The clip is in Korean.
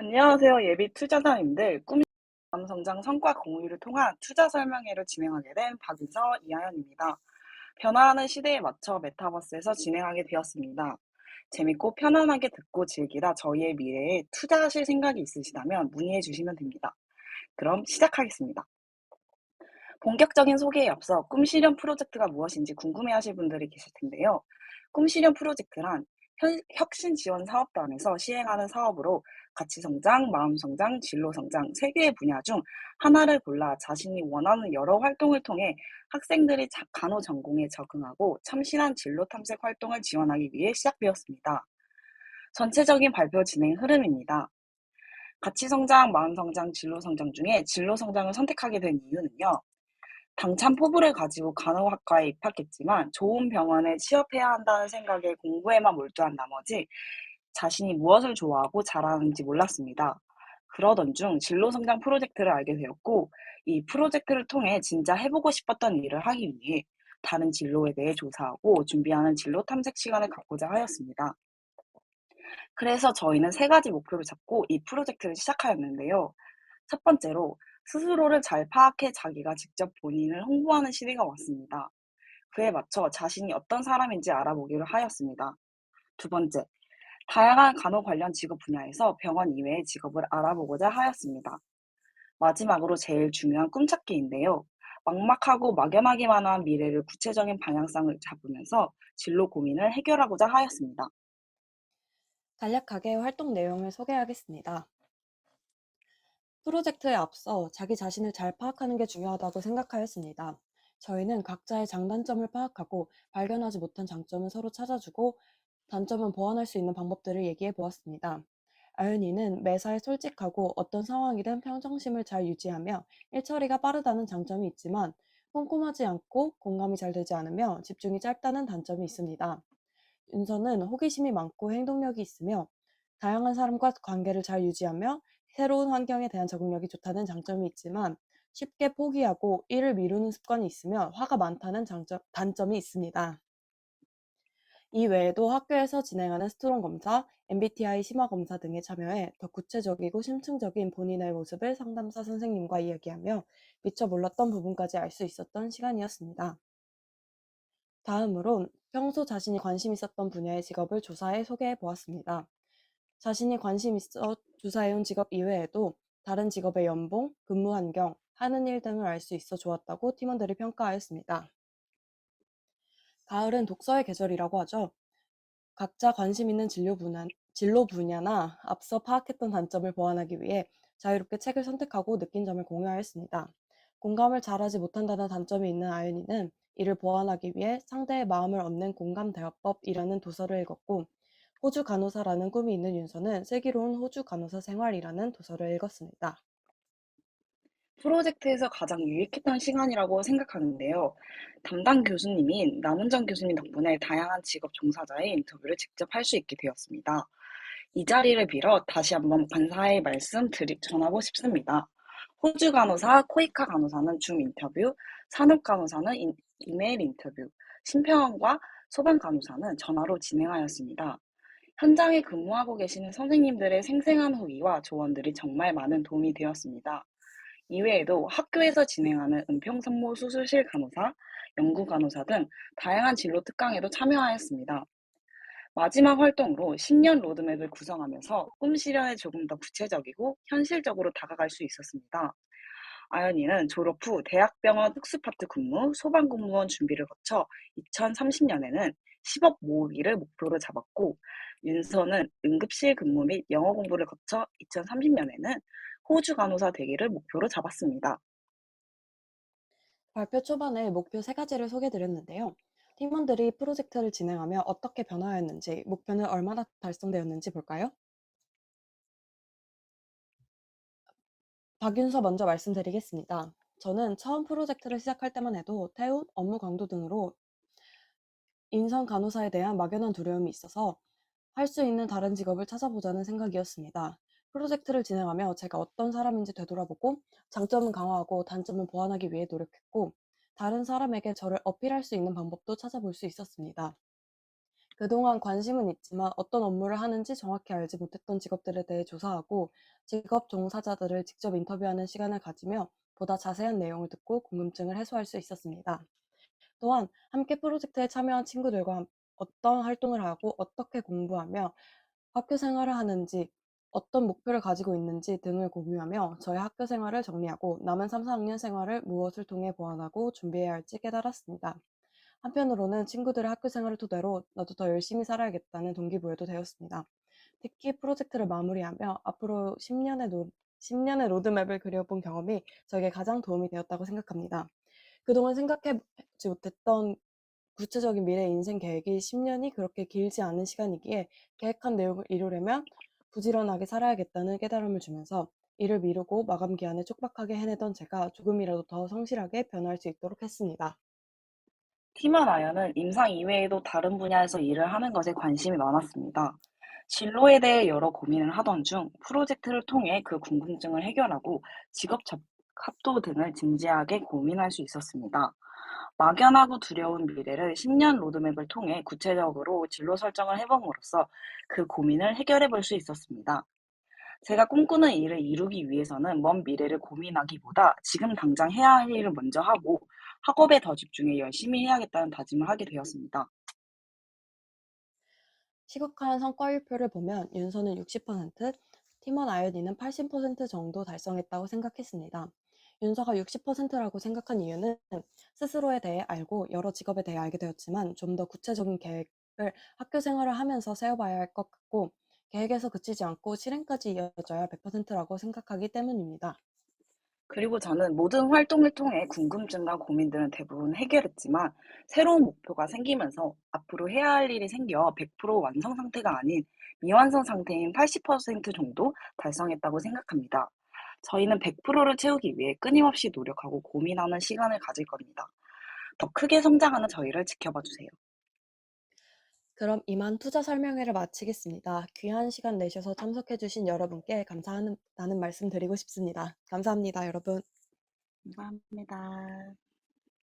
안녕하세요. 예비 투자자님들. 꿈 성장 성과 공유를 통한 투자 설명회를 진행하게 된 박윤서, 이하연입니다. 변화하는 시대에 맞춰 메타버스에서 진행하게 되었습니다. 재밌고 편안하게 듣고 즐기다 저희의 미래에 투자하실 생각이 있으시다면 문의해 주시면 됩니다. 그럼 시작하겠습니다. 본격적인 소개에 앞서 꿈 실현 프로젝트가 무엇인지 궁금해하실 분들이 계실 텐데요. 꿈 실현 프로젝트란 혁신 지원 사업단에서 시행하는 사업으로 가치 성장, 마음 성장, 진로 성장 세 개의 분야 중 하나를 골라 자신이 원하는 여러 활동을 통해 학생들이 간호 전공에 적응하고 참신한 진로 탐색 활동을 지원하기 위해 시작되었습니다. 전체적인 발표 진행 흐름입니다. 가치 성장, 마음 성장, 진로 성장 중에 진로 성장을 선택하게 된 이유는요. 당찬 포부를 가지고 간호학과에 입학했지만 좋은 병원에 취업해야 한다는 생각에 공부에만 몰두한 나머지 자신이 무엇을 좋아하고 잘하는지 몰랐습니다. 그러던 중 진로 성장 프로젝트를 알게 되었고, 이 프로젝트를 통해 진짜 해보고 싶었던 일을 하기 위해 다른 진로에 대해 조사하고 준비하는 진로 탐색 시간을 갖고자 하였습니다. 그래서 저희는 세 가지 목표를 잡고 이 프로젝트를 시작하였는데요. 첫 번째로 스스로를 잘 파악해 자기가 직접 본인을 홍보하는 시대가 왔습니다. 그에 맞춰 자신이 어떤 사람인지 알아보기로 하였습니다. 두 번째, 다양한 간호 관련 직업 분야에서 병원 이외의 직업을 알아보고자 하였습니다. 마지막으로 제일 중요한 꿈찾기인데요. 막막하고 막연하기만 한 미래를 구체적인 방향성을 잡으면서 진로 고민을 해결하고자 하였습니다. 간략하게 활동 내용을 소개하겠습니다. 프로젝트에 앞서 자기 자신을 잘 파악하는 게 중요하다고 생각하였습니다. 저희는 각자의 장단점을 파악하고 발견하지 못한 장점은 서로 찾아주고 단점은 보완할 수 있는 방법들을 얘기해 보았습니다. 아윤이는 매사에 솔직하고 어떤 상황이든 평정심을 잘 유지하며 일 처리가 빠르다는 장점이 있지만 꼼꼼하지 않고 공감이 잘 되지 않으며 집중이 짧다는 단점이 있습니다. 윤서는 호기심이 많고 행동력이 있으며 다양한 사람과 관계를 잘 유지하며 새로운 환경에 대한 적응력이 좋다는 장점이 있지만 쉽게 포기하고 일을 미루는 습관이 있으며 화가 많다는 단점이 있습니다. 이 외에도 학교에서 진행하는 스트롱 검사, MBTI 심화 검사 등에 참여해 더 구체적이고 심층적인 본인의 모습을 상담사 선생님과 이야기하며 미처 몰랐던 부분까지 알 수 있었던 시간이었습니다. 다음으론 평소 자신이 관심 있었던 분야의 직업을 조사해 소개해 보았습니다. 자신이 관심 있어 조사해온 직업 이외에도 다른 직업의 연봉, 근무 환경, 하는 일 등을 알 수 있어 좋았다고 팀원들이 평가하였습니다. 가을은 독서의 계절이라고 하죠. 각자 관심 있는 진로 분야나 앞서 파악했던 단점을 보완하기 위해 자유롭게 책을 선택하고 느낀 점을 공유하였습니다. 공감을 잘하지 못한다는 단점이 있는 아윤이는 이를 보완하기 위해 상대의 마음을 얻는 공감 대화법이라는 도서를 읽었고, 호주 간호사라는 꿈이 있는 윤서는 슬기로운 호주 간호사 생활이라는 도서를 읽었습니다. 프로젝트에서 가장 유익했던 시간이라고 생각하는데요. 담당 교수님인 남은정 교수님 덕분에 다양한 직업 종사자의 인터뷰를 직접 할 수 있게 되었습니다. 이 자리를 빌어 다시 한번 감사의 말씀 전하고 싶습니다. 호주 간호사, 코이카 간호사는 줌 인터뷰, 산업 간호사는 이메일 인터뷰, 심평원과 소방 간호사는 전화로 진행하였습니다. 현장에 근무하고 계시는 선생님들의 생생한 후기와 조언들이 정말 많은 도움이 되었습니다. 이외에도 학교에서 진행하는 은평산모 수술실 간호사, 연구 간호사 등 다양한 진로 특강에도 참여하였습니다. 마지막 활동으로 10년 로드맵을 구성하면서 꿈 실현에 조금 더 구체적이고 현실적으로 다가갈 수 있었습니다. 아연이는 졸업 후 대학병원 특수파트 근무, 소방공무원 준비를 거쳐 2030년에는 10억 모으기를 목표로 잡았고, 윤서는 응급실 근무 및 영어 공부를 거쳐 2030년에는 호주 간호사 되기를 목표로 잡았습니다. 발표 초반에 목표 세 가지를 소개드렸는데요. 팀원들이 프로젝트를 진행하며 어떻게 변화했는지, 목표는 얼마나 달성되었는지 볼까요? 박윤서 먼저 말씀드리겠습니다. 저는 처음 프로젝트를 시작할 때만 해도 태움, 업무 강도 등으로 인성 간호사에 대한 막연한 두려움이 있어서 할 수 있는 다른 직업을 찾아보자는 생각이었습니다. 프로젝트를 진행하며 제가 어떤 사람인지 되돌아보고 장점은 강화하고 단점은 보완하기 위해 노력했고, 다른 사람에게 저를 어필할 수 있는 방법도 찾아볼 수 있었습니다. 그동안 관심은 있지만 어떤 업무를 하는지 정확히 알지 못했던 직업들에 대해 조사하고 직업 종사자들을 직접 인터뷰하는 시간을 가지며 보다 자세한 내용을 듣고 궁금증을 해소할 수 있었습니다. 또한 함께 프로젝트에 참여한 친구들과 어떤 활동을 하고 어떻게 공부하며 학교 생활을 하는지, 어떤 목표를 가지고 있는지 등을 공유하며 저의 학교 생활을 정리하고 남은 3, 4학년 생활을 무엇을 통해 보완하고 준비해야 할지 깨달았습니다. 한편으로는 친구들의 학교 생활을 토대로 나도 더 열심히 살아야겠다는 동기부여도 되었습니다. 특히 프로젝트를 마무리하며 앞으로 10년의 로드맵을 그려본 경험이 저에게 가장 도움이 되었다고 생각합니다. 그동안 생각해보지 못했던 구체적인 미래 인생 계획이 10년이 그렇게 길지 않은 시간이기에 계획한 내용을 이루려면 부지런하게 살아야겠다는 깨달음을 주면서 일을 미루고 마감 기한을 촉박하게 해내던 제가 조금이라도 더 성실하게 변화할 수 있도록 했습니다. 팀원 아연은 임상 이외에도 다른 분야에서 일을 하는 것에 관심이 많았습니다. 진로에 대해 여러 고민을 하던 중 프로젝트를 통해 그 궁금증을 해결하고 합도 등을 진지하게 고민할 수 있었습니다. 막연하고 두려운 미래를 10년 로드맵을 통해 구체적으로 진로 설정을 해봄으로써 그 고민을 해결해 볼 수 있었습니다. 제가 꿈꾸는 일을 이루기 위해서는 먼 미래를 고민하기보다 지금 당장 해야 할 일을 먼저 하고 학업에 더 집중해 열심히 해야겠다는 다짐을 하게 되었습니다. 시각화한 성과율표를 보면 윤서는 60%, 팀원 아연이는 80% 정도 달성했다고 생각했습니다. 윤서가 60%라고 생각한 이유는 스스로에 대해 알고 여러 직업에 대해 알게 되었지만 좀 더 구체적인 계획을 학교 생활을 하면서 세워봐야 할 것 같고 계획에서 그치지 않고 실행까지 이어져야 100%라고 생각하기 때문입니다. 그리고 저는 모든 활동을 통해 궁금증과 고민들은 대부분 해결했지만 새로운 목표가 생기면서 앞으로 해야 할 일이 생겨 100% 완성 상태가 아닌 미완성 상태인 80% 정도 달성했다고 생각합니다. 저희는 100%를 채우기 위해 끊임없이 노력하고 고민하는 시간을 가질 겁니다. 더 크게 성장하는 저희를 지켜봐 주세요. 그럼 이만 투자 설명회를 마치겠습니다. 귀한 시간 내셔서 참석해주신 여러분께 감사하다는 말씀 드리고 싶습니다. 감사합니다, 여러분. 감사합니다.